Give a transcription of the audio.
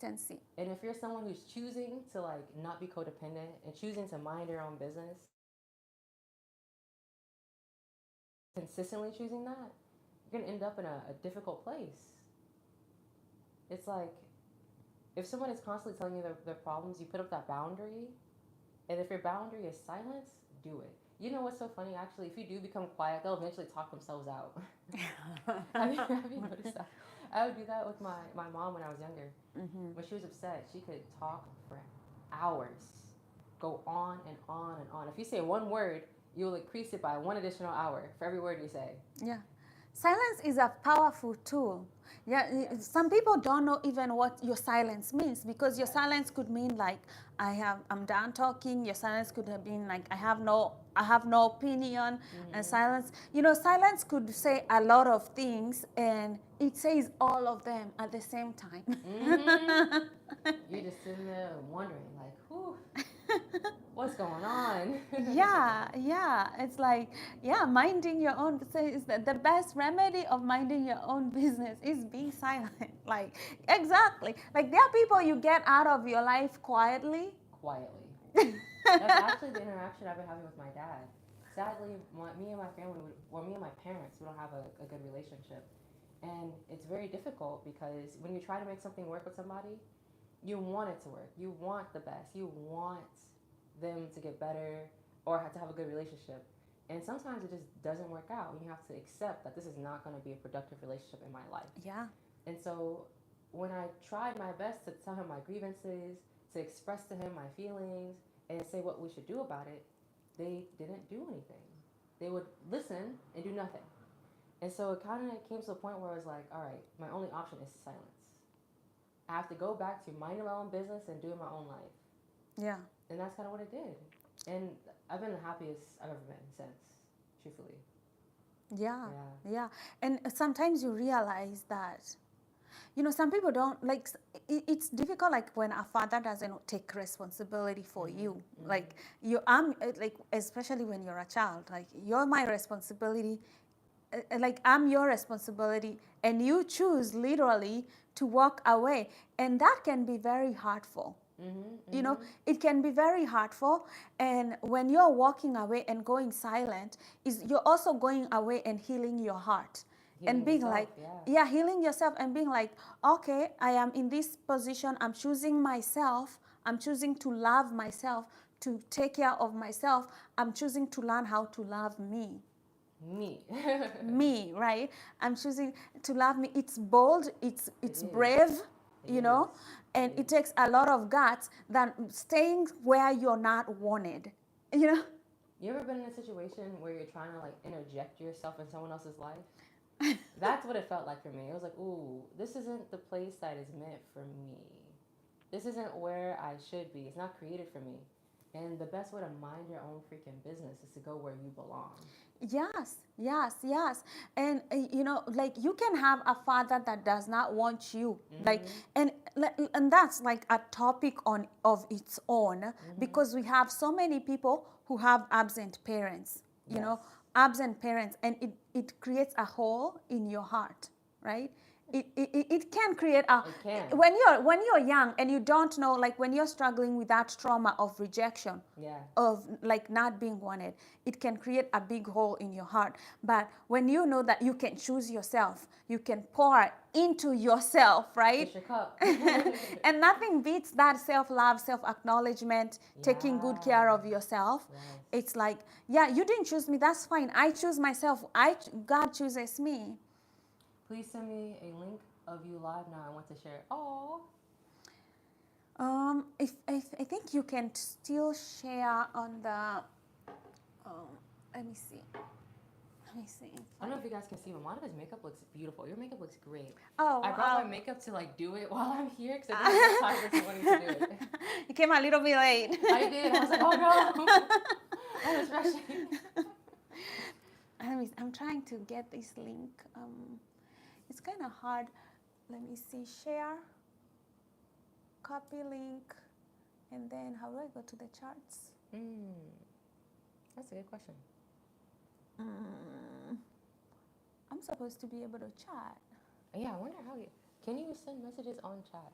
Consistency. And if you're someone who's choosing to like not be codependent and choosing to mind your own business, consistently choosing that, you're gonna end up in a difficult place. It's like if someone is constantly telling you their problems, you put up that boundary, and if your boundary is silence, do it. You know what's so funny? Actually, if you do become quiet, they'll eventually talk themselves out. Have you noticed that? I would do that with my mom when I was younger. Mm-hmm. When she was upset, she could talk for hours, go on and on and on. If you say one word, you'll increase it by one additional hour for every word you say. Yeah. Silence is a powerful tool. Yeah, Yes. some people don't know even what your silence means, because your Yes. silence could mean like I'm done talking. Your silence could have been like I have no opinion. And Mm-hmm. silence, silence could say a lot of things, and it says all of them at the same time. Mm-hmm. You're just sitting there wondering, like, whew, what's going on? Yeah, it's like, yeah, minding your own, says that the best remedy of minding your own business is being silent. Like, exactly, like there are people you get out of your life quietly. Quietly. That's actually the interaction I've been having with my dad. Sadly, me and my family, me and my parents, we don't have a good relationship. And it's very difficult because when you try to make something work with somebody, you want it to work. You want the best. You want them to get better or have to have a good relationship. And sometimes it just doesn't work out. And you have to accept that this is not going to be a productive relationship in my life. Yeah. And so when I tried my best to tell him my grievances, to express to him my feelings, and say what we should do about it, they didn't do anything. They would listen and do nothing. And so it kind of came to a point where I was like, all right, my only option is silence. I have to go back to minding my own business and doing my own life. Yeah. And that's kind of what it did. And I've been the happiest I've ever been since, truthfully. Yeah. Yeah. Yeah. And sometimes you realize that, some people don't like, it's difficult, like when a father doesn't take responsibility for Mm-hmm. you. Mm-hmm. Like like, especially when you're a child, like you're my responsibility. Like I'm your responsibility, and you choose literally to walk away, and that can be very hurtful. Mm-hmm. you know Mm-hmm. it can be very hurtful. And when you're walking away and going silent, is you're also going away and healing your heart, and Healing being yourself, like, yeah. yeah, healing yourself, and being like, okay, I am in this position, I'm choosing myself, I'm choosing to love myself, to take care of myself, I'm choosing to learn how to love me. Me. Me, right? I'm choosing to love me. It's bold, It it's is. brave, It is. It and is. it takes a lot of guts than staying where you're not wanted. You know? You ever been in a situation where you're trying to like interject yourself in someone else's life? That's what it felt like for me. It was like, ooh, this isn't the place that is meant for me. This isn't where I should be. It's not created for me. And the best way to mind your own freaking business is to go where you belong. Yes. And like you can have a father that does not want you. Like, Mm-hmm. and that's like a topic on of its own, Mm-hmm. because we have so many people who have absent parents, Yes. absent parents, and it creates a hole in your heart, right? It can create a, It can. when you're young and you don't know, like when you're struggling with that trauma of rejection, Yeah. of like not being wanted, it can create a big hole in your heart. But when you know that you can choose yourself, you can pour into yourself, right? Fish your cup. And nothing beats that self-love, self-acknowledgement, taking good Yeah. care of yourself. Yes. It's like, yeah, you didn't choose me, that's fine, I choose myself, God chooses me. Please send me a link of you live now. I want to share it. Oh. If I think you can still share on the, um, let me see. Let me see. I don't know if you guys can see, but Monica's makeup looks beautiful. Your makeup looks great. Oh, I brought my wow. makeup to like do it while I'm here because I didn't have time this morning to do it. You came a little bit late. I did. I was like, oh no. I was rushing. I'm trying to get this link. It's kind of hard. Let me see. Share, copy link, and then how do I go to the charts? That's a good question. Mm, I'm supposed to be able to chat. Yeah, I wonder how you can you send messages on chat?